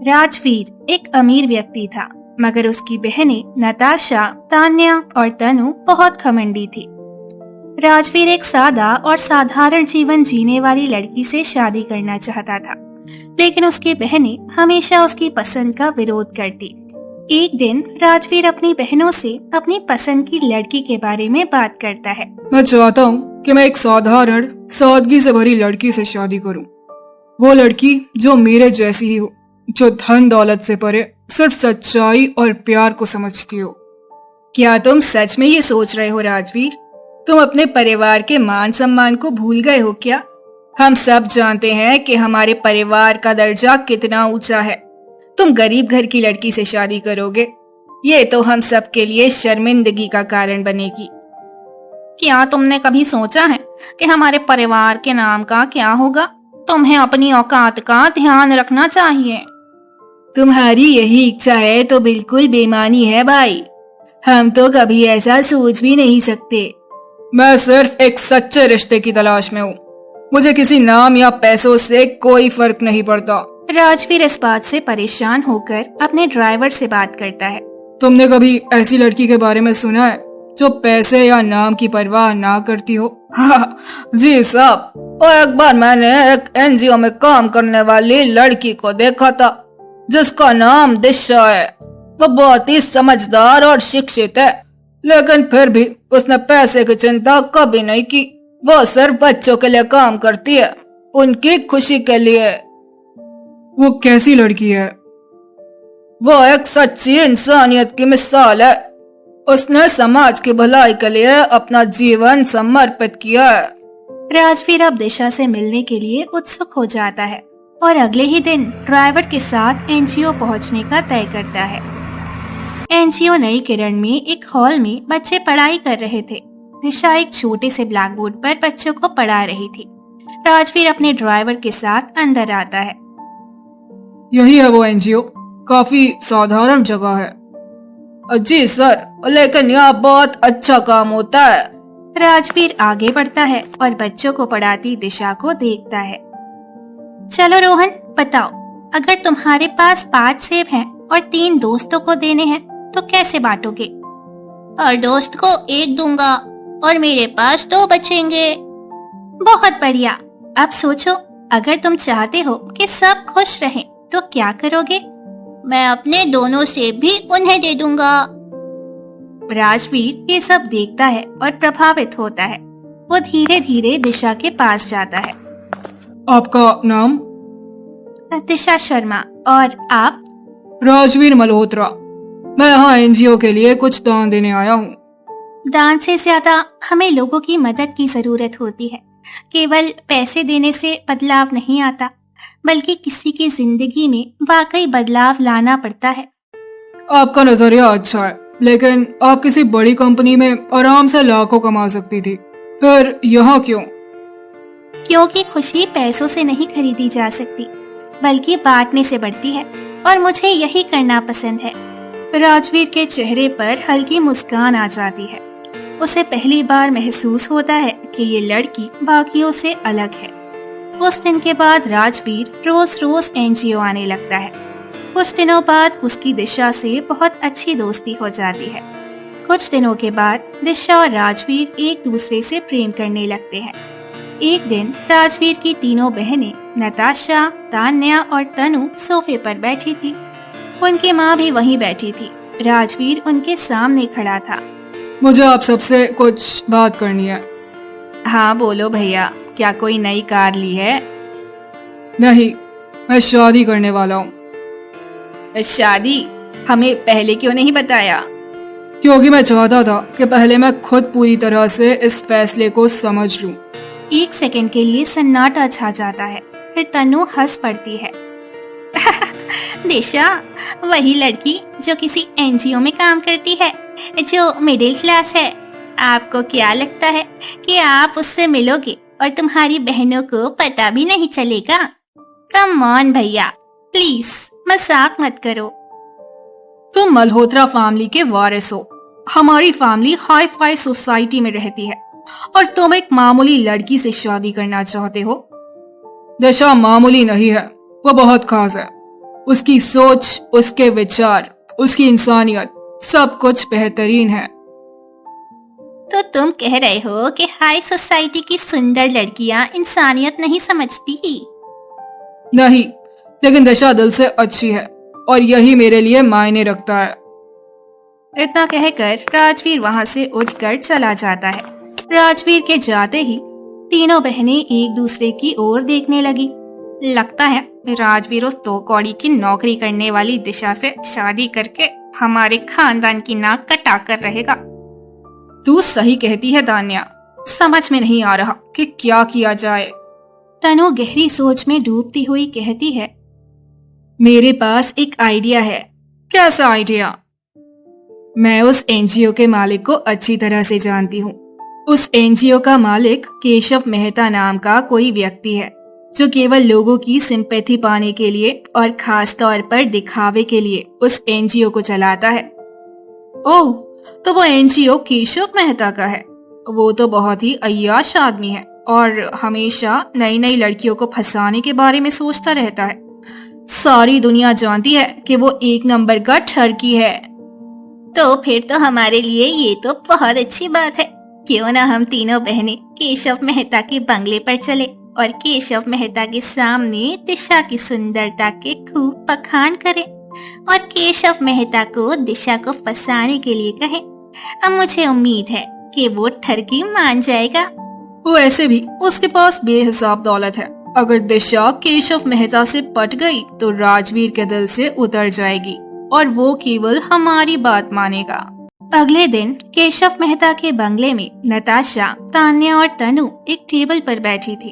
राजवीर एक अमीर व्यक्ति था, मगर उसकी बहनें नताशा, तान्या और तनु बहुत घमंडी थी। राजवीर एक सादा और साधारण जीवन जीने वाली लड़की से शादी करना चाहता था, लेकिन उसकी बहनें हमेशा उसकी पसंद का विरोध करती। एक दिन राजवीर अपनी बहनों से अपनी पसंद की लड़की के बारे में बात करता है। मैं चाहता हूँ कि मैं एक साधारण, सादगी से भरी लड़की से शादी करूँ। वो लड़की जो मेरे जैसी ही हो, जो धन दौलत से परे सिर्फ सच्चाई और प्यार को समझती हो। क्या तुम सच में ये सोच रहे हो राजवीर? तुम अपने परिवार के मान सम्मान को भूल गए हो क्या? हम सब जानते हैं कि हमारे परिवार का दर्जा कितना ऊंचा है। तुम गरीब घर की लड़की से शादी करोगे, ये तो हम सब के लिए शर्मिंदगी का कारण बनेगी। क्या तुमने कभी सोचा है कि हमारे परिवार के नाम का क्या होगा? तुम्हें अपनी औकात का ध्यान रखना चाहिए। तुम्हारी यही इच्छा है तो बिल्कुल बेईमानी है भाई। हम तो कभी ऐसा सोच भी नहीं सकते। मैं सिर्फ एक सच्चे रिश्ते की तलाश में हूँ। मुझे किसी नाम या पैसों से कोई फर्क नहीं पड़ता। राजवीर इस बात से परेशान होकर अपने ड्राइवर से बात करता है। तुमने कभी ऐसी लड़की के बारे में सुना है जो पैसे या नाम की परवाह ना करती हो? जी साहब, और एक बार मैंने एक एनजीओ में काम करने वाली लड़की को देखा था जिसका नाम दिशा है। वो बहुत ही समझदार और शिक्षित है, लेकिन फिर भी उसने पैसे की चिंता कभी नहीं की। वो सिर्फ बच्चों के लिए काम करती है, उनकी खुशी के लिए। वो कैसी लड़की है? वो एक सच्ची इंसानियत की मिसाल है। उसने समाज की भलाई के लिए अपना जीवन समर्पित किया है। राजवीर अब दिशा से मिलने के लिए उत्सुक हो जाता है और अगले ही दिन ड्राइवर के साथ एनजीओ पहुंचने का तय करता है। एनजीओ नई किरण में एक हॉल में बच्चे पढ़ाई कर रहे थे। दिशा एक छोटे से ब्लैक बोर्ड पर बच्चों को पढ़ा रही थी। राजवीर अपने ड्राइवर के साथ अंदर आता है। यही है वो एनजीओ। काफी साधारण जगह है। जी सर, लेकिन यहाँ बहुत अच्छा काम होता है। राजवीर आगे बढ़ता है और बच्चों को पढ़ाती दिशा को देखता है। चलो रोहन, बताओ, अगर तुम्हारे पास 5 सेब हैं और 3 दोस्तों को देने हैं तो कैसे बांटोगे? हर दोस्त को 1 दूंगा और मेरे पास 2 बचेंगे। बहुत बढ़िया। अब सोचो, अगर तुम चाहते हो कि सब खुश रहें तो क्या करोगे? मैं अपने दोनों सेब भी उन्हें दे दूंगा। राजवीर ये सब देखता है और प्रभावित होता है। वो धीरे धीरे दिशा के पास जाता है। आपका नाम? दिशा शर्मा। और आप? राजवीर मल्होत्रा। मैं यहाँ एनजीओ के लिए कुछ दान देने आया हूँ। दान से ज्यादा हमें लोगों की मदद की जरूरत होती है। केवल पैसे देने से बदलाव नहीं आता, बल्कि किसी की जिंदगी में वाकई बदलाव लाना पड़ता है। आपका नजरिया अच्छा है, लेकिन आप किसी बड़ी कंपनी में आराम से लाखों कमा सकती थी, फिर यहाँ क्यों? क्योंकि खुशी पैसों से नहीं खरीदी जा सकती, बल्कि बांटने से बढ़ती है, और मुझे यही करना पसंद है। राजवीर के चेहरे पर हल्की मुस्कान आ जाती है। उसे पहली बार महसूस होता है कि ये लड़की बाकियों से अलग है। उस दिन के बाद राजवीर रोज रोज एनजीओ आने लगता है। कुछ दिनों बाद उसकी दिशा से बहुत अच्छी दोस्ती हो जाती है। कुछ दिनों के बाद दिशा और राजवीर एक दूसरे से प्रेम करने लगते हैं। एक दिन राजवीर की तीनों बहनें नताशा, तान्या और तनु सोफे पर बैठी थी। उनकी माँ भी वहीं बैठी थी। राजवीर उनके सामने खड़ा था। मुझे आप सबसे कुछ बात करनी है। हाँ बोलो भैया, क्या कोई नई कार ली है? नहीं, मैं शादी करने वाला हूँ। शादी? हमें पहले क्यों नहीं बताया? क्योंकि मैं चाहता था कि पहले मैं खुद पूरी तरह से इस फैसले को समझ लूं। एक सेकंड के लिए सन्नाटा छा जाता है, फिर तनु हंस पड़ती है। दिशा, वही लड़की जो किसी एनजीओ में काम करती है, जो मिडिल क्लास है। आपको क्या लगता है कि आप उससे मिलोगे और तुम्हारी बहनों को पता भी नहीं चलेगा? कम ऑन भैया, प्लीज मजाक मत करो। तुम मल्होत्रा फैमिली के वारिस हो। हमारी फैमिली हाई फाई सोसाइटी में रहती है और तुम एक मामूली लड़की से शादी करना चाहते हो। दिशा मामूली नहीं है, वो बहुत खास है। उसकी सोच, उसके विचार, उसकी इंसानियत, सब कुछ बेहतरीन है। तो तुम कह रहे हो कि हाई सोसाइटी की सुंदर लड़कियां इंसानियत नहीं समझती? नहीं, लेकिन दिशा दिल से अच्छी है और यही मेरे लिए मायने रखता है। इतना कहकर राजवीर वहां से उठकर चला जाता है। राजवीर के जाते ही तीनों बहनें एक दूसरे की ओर देखने लगी। लगता है राजवीर उस दो कौड़ी की नौकरी करने वाली दिशा से शादी करके हमारे खानदान की नाक कटा कर रहेगा। तू सही कहती है दान्या, समझ में नहीं आ रहा कि क्या किया जाए। तनु गहरी सोच में डूबती हुई कहती है, मेरे पास एक आइडिया है। कैसा आइडिया? मैं उस एनजीओ के मालिक को अच्छी तरह से जानती हूँ। उस एनजीओ का मालिक केशव मेहता नाम का कोई व्यक्ति है जो केवल लोगों की सिंपैथी पाने के लिए और खास तौर पर दिखावे के लिए उस एनजीओ को चलाता है। ओह, तो वो एनजीओ केशव मेहता का है। वो तो बहुत ही अय्याश आदमी है और हमेशा नई नई लड़कियों को फंसाने के बारे में सोचता रहता है। सारी दुनिया जानती है कि वो एक नंबर का ठरकी है। तो फिर तो हमारे लिए ये तो बहुत अच्छी बात है। क्यों ना हम तीनों बहनें केशव मेहता के बंगले पर चले और केशव मेहता के सामने दिशा की सुंदरता के खूब बखान करें और केशव मेहता को दिशा को फंसाने के लिए कहें। अब मुझे उम्मीद है कि वो ठरकी मान जाएगा। वो ऐसे भी उसके पास बेहिसाब दौलत है। अगर दिशा केशव मेहता से पट गई तो राजवीर के दिल से उतर जाएगी और वो केवल हमारी बात मानेगा। अगले दिन केशव मेहता के बंगले में नताशा, तान्या और तनु एक टेबल पर बैठी थी।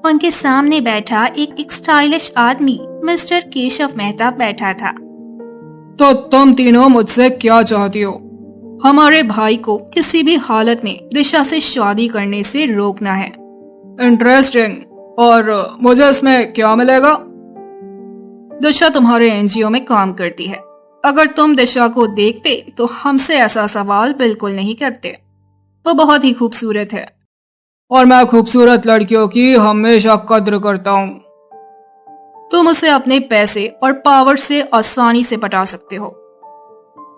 उनके सामने बैठा एक स्टाइलिश आदमी मिस्टर केशव मेहता बैठा था। तो तुम तीनों मुझसे क्या चाहती हो? हमारे भाई को किसी भी हालत में दिशा से शादी करने से रोकना है। इंटरेस्टिंग। और मुझे इसमें क्या मिलेगा? दिशा तुम्हारे एनजीओ में काम करती है। अगर तुम दिशा को देखते तो हमसे ऐसा सवाल बिल्कुल नहीं करते। वो बहुत ही खूबसूरत है और मैं खूबसूरत लड़कियों की हमेशा कद्र करता हूँ। तुम उसे अपने पैसे और पावर से आसानी से पटा सकते हो।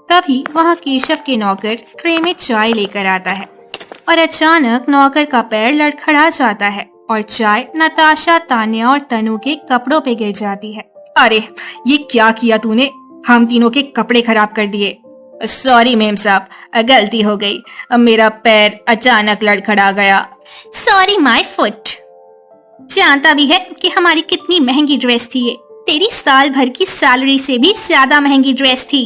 तभी वहाँ केशव के नौकर ट्रे में चाय लेकर आता है और अचानक नौकर का पैर लड़खड़ा जाता है और चाय नताशा, तान्या और तनु के कपड़ों पे गिर जाती है। अरे, ये क्या किया तूने? हम तीनों के कपड़े खराब कर दिए। सॉरी मेम साहब, गलती हो गई। मेरा पैर अचानक लड़खड़ा गया। Sorry my foot. जानता भी है कि हमारी कितनी महंगी ड्रेस थी ये। तेरी साल भर की सैलरी से भी ज्यादा महंगी ड्रेस थी।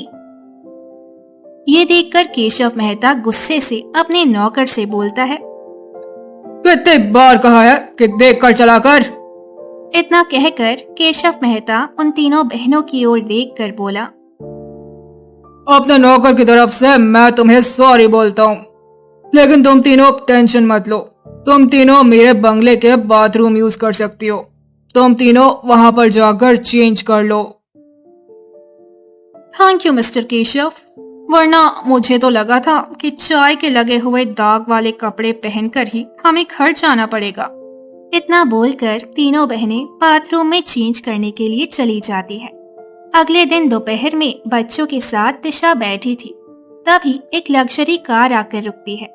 ये देखकर केशव मेहता गुस्से से अपने नौकर से बोलता है, कितने बार कहा है कि देख कर चला कर। इतना कहकर केशव मेहता उन तीनों बहनों की ओर देखकर बोला, अपने नौकर की तरफ से मैं तुम्हें सॉरी बोलता हूँ, लेकिन तुम तीनों टेंशन मत लो। तुम तीनों मेरे बंगले के बाथरूम यूज कर सकती हो। तुम तीनों वहां पर जाकर चेंज कर लो। थैंक यू मिस्टर केशव, वरना मुझे तो लगा था कि चाय के लगे हुए दाग वाले कपड़े पहनकर ही हमें घर जाना पड़ेगा। इतना बोलकर तीनों बहनें बाथरूम में चेंज करने के लिए चली जाती है। अगले दिन दोपहर में बच्चों के साथ दिशा बैठी थी। तभी एक लग्जरी कार आकर रुकती है।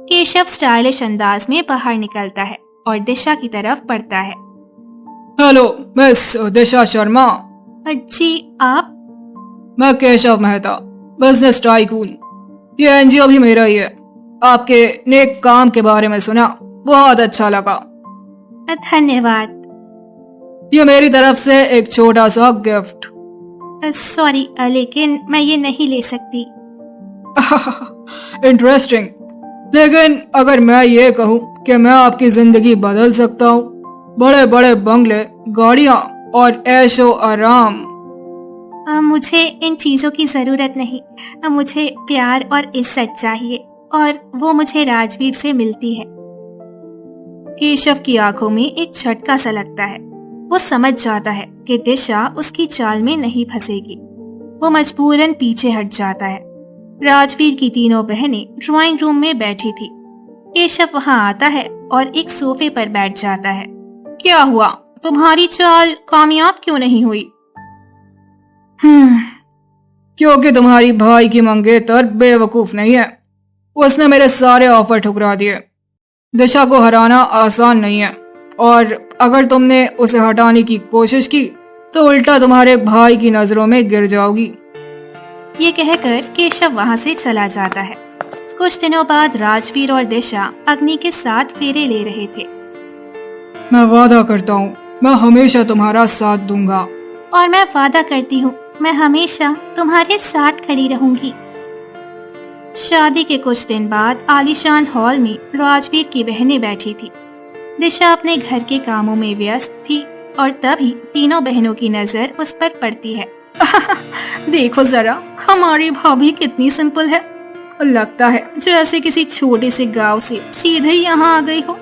केशव स्टाइलिश अंदाज में बाहर निकलता है और दिशा की तरफ बढ़ता है। हेलो मिस दिशा शर्मा। जी आप? मैं केशव मेहता, बिजनेस टाइकून। ये एनजीओ भी मेरा ही है। आपके नेक काम के बारे में सुना, बहुत अच्छा लगा। धन्यवाद। ये मेरी तरफ से एक छोटा सा गिफ्ट। सॉरी, लेकिन मैं ये नहीं ले सकती। इंटरेस्टिंग। लेकिन अगर मैं ये कहूँ कि मैं आपकी जिंदगी बदल सकता हूँ, बड़े बड़े बंगले, गाड़ियाँ और ऐशो आराम। मुझे इन चीजों की जरूरत नहीं। मुझे प्यार और इज्जत चाहिए और वो मुझे राजवीर से मिलती है। केशव की आंखों में एक झटका सा लगता है। वो समझ जाता है कि दिशा उसकी चाल में नहीं फंसेगी। वो मजबूरन पीछे हट जाता है। राजवीर की तीनों बहनें ड्राइंग रूम में बैठी थी। केशव वहां आता है और एक सोफे पर बैठ जाता है। क्या हुआ? तुम्हारी चाल कामयाब क्यों नहीं हुई? क्योंकि तुम्हारी भाई की मंगेतर बेवकूफ नहीं है। उसने मेरे सारे ऑफर ठुकरा दिए। दिशा को हराना आसान नहीं है, और अगर तुमने उसे हटाने की कोशिश की तो उल्टा तुम्हारे भाई की नजरों में गिर जाओगी। ये कहकर केशव वहां से चला जाता है। कुछ दिनों बाद राजवीर और दिशा अग्नि के साथ फेरे ले रहे थे। मैं वादा करता हूँ, मैं हमेशा तुम्हारा साथ दूंगा। और मैं वादा करती हूँ, मैं हमेशा तुम्हारे साथ खड़ी रहूंगी। शादी के कुछ दिन बाद आलीशान हॉल में राजवीर की बहनें बैठी थी। दिशा अपने घर के कामों में व्यस्त थी और तभी तीनों बहनों की नजर उस पर पड़ती है। देखो जरा, हमारी भाभी कितनी सिंपल है। लगता है जैसे किसी छोटे से गांव से सीधे यहाँ आ गई हो।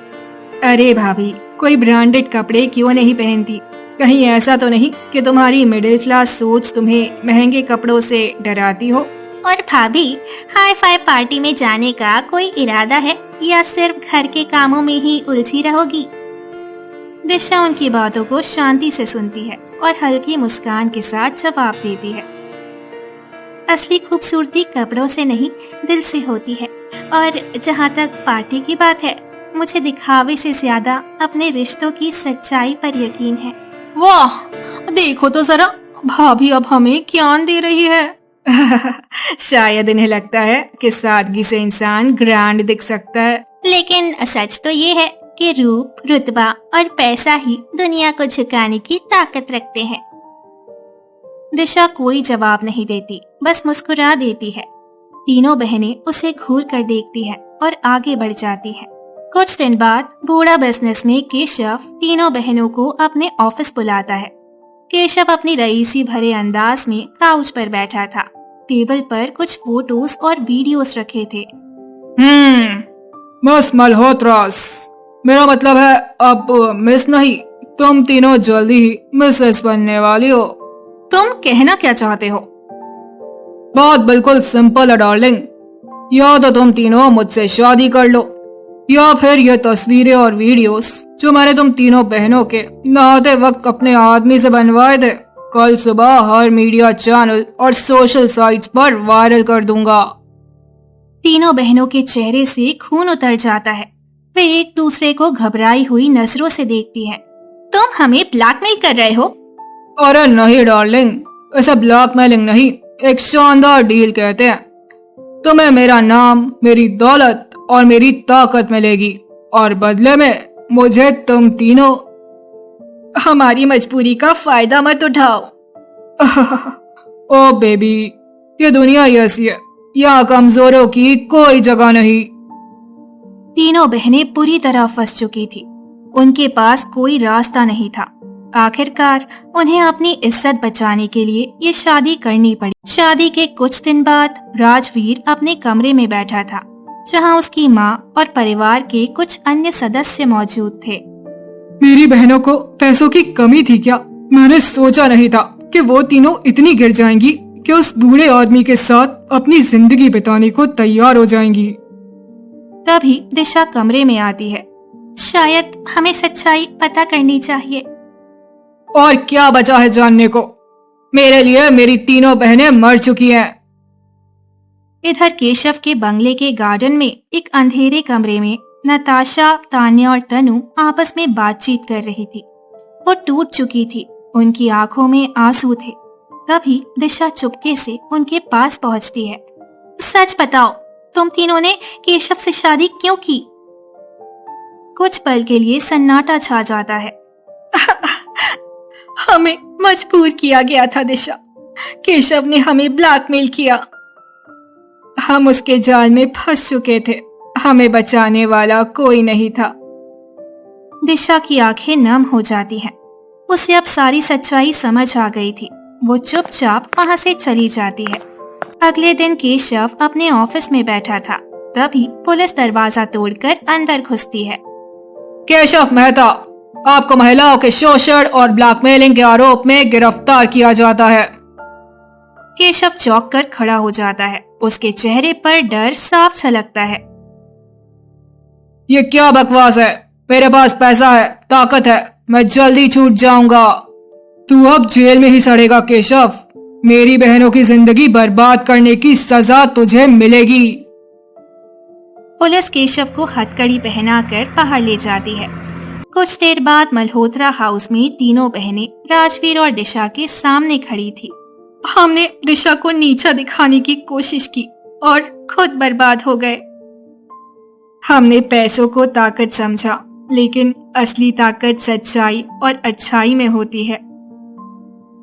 अरे भाभी, कोई ब्रांडेड कपड़े क्यों नहीं पहनती? कहीं ऐसा तो नहीं कि तुम्हारी मिडिल क्लास सोच तुम्हें महंगे कपड़ों से डराती हो? और भाभी, हाई फाई पार्टी में जाने का कोई इरादा है या सिर्फ घर के कामों में ही उलझी रहोगी? दिशा उनकी बातों को शांति से सुनती है और हल्की मुस्कान के साथ जवाब देती है। असली खूबसूरती कपड़ों से नहीं, दिल से होती है। और जहाँ तक पार्टी की बात है, मुझे दिखावे से ज्यादा अपने रिश्तों की सच्चाई पर यकीन है। वाह, देखो तो जरा, भाभी अब हमें ज्ञान दे रही है। शायद इन्हें लगता है कि सादगी से इंसान ग्रैंड दिख सकता है। लेकिन सच तो ये है कि रूप, रुतबा और पैसा ही दुनिया को झुकाने की ताकत रखते हैं। दिशा कोई जवाब नहीं देती, बस मुस्कुरा देती है। तीनों बहनें उसे घूर कर देखती है और आगे बढ़ जाती है। कुछ दिन बाद बूढ़ा बिजनेसमैन केशव तीनों बहनों को अपने ऑफिस बुलाता है। केशव अपनी रईसी भरे अंदाज में काउच पर बैठा था। टेबल पर कुछ फोटोज और वीडियोस रखे थे। मिस मल्होत्रास, मेरा मतलब है अब मिस नहीं, तुम तीनों जल्दी ही मिसेस बनने वाली हो। तुम कहना क्या चाहते हो? बात बिल्कुल सिंपल है डार्लिंग। या तो तुम तीनों मुझसे शादी कर लो, या फिर ये तस्वीरें और वीडियोस जो मैंने तुम तीनों बहनों के नहाते वक्त अपने आदमी से बनवाए थे, कल सुबह हर मीडिया चैनल और सोशल साइट्स पर वायरल कर दूंगा। तीनों बहनों के चेहरे से खून उतर जाता है। वे एक दूसरे को घबराई हुई नजरों से देखती हैं। तुम हमें ब्लैकमेल कर रहे हो? अरे नहीं डार्लिंग, ऐसा ब्लैकमेलिंग नहीं, एक शानदार डील कहते हैं। तुम्हें मेरा नाम, मेरी दौलत और मेरी ताकत मिलेगी, और बदले में मुझे तुम तीनों। हमारी मजबूरी का फायदा मत उठाओ। ओ बेबी, ये दुनिया ऐसी है, यहाँ कमजोरों की कोई जगह नहीं। तीनों बहनें पूरी तरह फंस चुकी थी। उनके पास कोई रास्ता नहीं था। आखिरकार उन्हें अपनी इज्जत बचाने के लिए ये शादी करनी पड़ी। शादी के कुछ दिन बाद राजवीर अपने कमरे में बैठा था, जहां उसकी माँ और परिवार के कुछ अन्य सदस्य मौजूद थे। मेरी बहनों को पैसों की कमी थी क्या? मैंने सोचा नहीं था कि वो तीनों इतनी गिर जाएंगी कि उस बूढ़े आदमी के साथ अपनी जिंदगी बिताने को तैयार हो जाएंगी। तभी दिशा कमरे में आती है। शायद हमें सच्चाई पता करनी चाहिए। और क्या बचा है जानने को? मेरे लिए मेरी तीनों बहनें मर चुकी हैं। इधर केशव के बंगले के गार्डन में एक अंधेरे कमरे में नताशा, तान्या और तनु आपस में बातचीत कर रही थी। वो टूट चुकी थी, उनकी आंखों में आंसू थे। तभी दिशा चुपके से उनके पास पहुंचती है। सच बताओ, तुम तीनों ने केशव से शादी क्यों की? कुछ पल के लिए सन्नाटा छा जाता है। हमें मजबूर किया गया था दिशा। केशव ने हमें ब्लैकमेल किया। हम उसके जाल में फंस चुके थे। हमें बचाने वाला कोई नहीं था। दिशा की आंखें नम हो जाती हैं। उसे अब सारी सच्चाई समझ आ गई थी। वो चुपचाप वहां से चली जाती है। अगले दिन केशव अपने ऑफिस में बैठा था। तभी पुलिस दरवाजा तोड़कर अंदर घुसती है। केशव मेहता, आपको महिलाओं के शोषण और ब्लैकमेलिंग के आरोप में गिरफ्तार किया जाता है। केशव चौंक कर खड़ा हो जाता है। उसके चेहरे पर डर साफ झलकता है। ये क्या बकवास है? मेरे पास पैसा है, ताकत है, मैं जल्दी छूट जाऊंगा। तू अब जेल में ही सड़ेगा केशव। मेरी बहनों की जिंदगी बर्बाद करने की सजा तुझे मिलेगी। पुलिस केशव को हथकड़ी पहनाकर बाहर ले जाती है। कुछ देर बाद मल्होत्रा हाउस में तीनों बहनें राजवीर और दिशा के सामने खड़ी थी। हमने दिशा को नीचा दिखाने की कोशिश की और खुद बर्बाद हो गए। हमने पैसों को ताकत समझा, लेकिन असली ताकत सच्चाई और अच्छाई में होती है।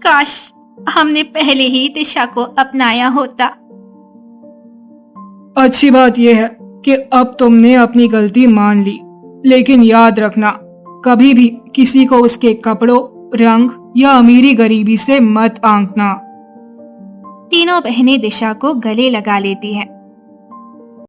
काश हमने पहले ही दिशा को अपनाया होता। अच्छी बात यह है कि अब तुमने अपनी गलती मान ली, लेकिन याद रखना, कभी भी किसी को उसके कपड़ों, रंग या अमीरी गरीबी से मत आंकना। तीनों बहनें दिशा को गले लगा लेती हैं